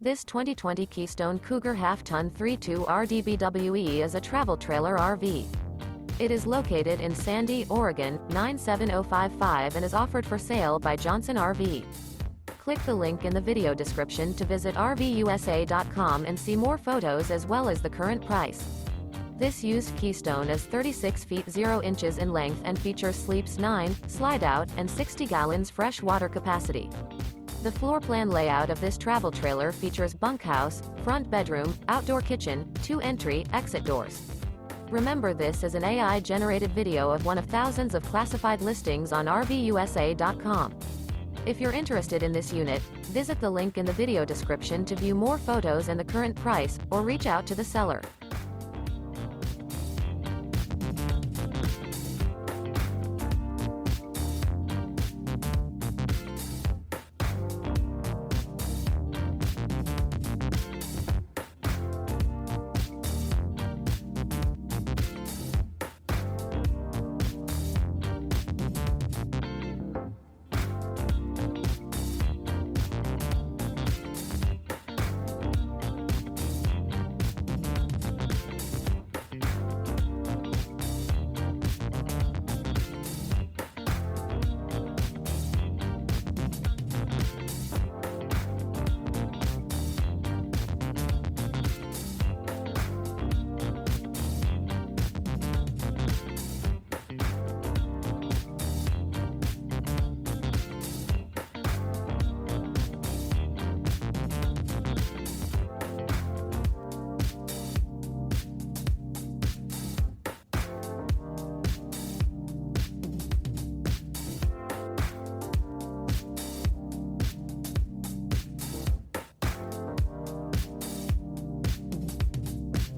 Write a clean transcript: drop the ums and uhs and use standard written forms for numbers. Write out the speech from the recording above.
This 2020 Keystone Cougar Half-Ton 3.2 RDBWE is a travel trailer RV. It is located in Sandy, Oregon, 97055 and is offered for sale by Johnson RV. Click the link in the video description to visit RVUSA.com and see more photos as well as the current price. This used Keystone is 36 feet 0 inches in length and features sleeps 9, slide-out, and 60 gallons fresh water capacity. The floor plan layout of this travel trailer features bunkhouse, front bedroom, outdoor kitchen, 2 entry, exit doors. Remember, this is an AI-generated video of one of thousands of classified listings on RVUSA.com. If you're interested in this unit, visit the link in the video description to view more photos and the current price, or reach out to the seller.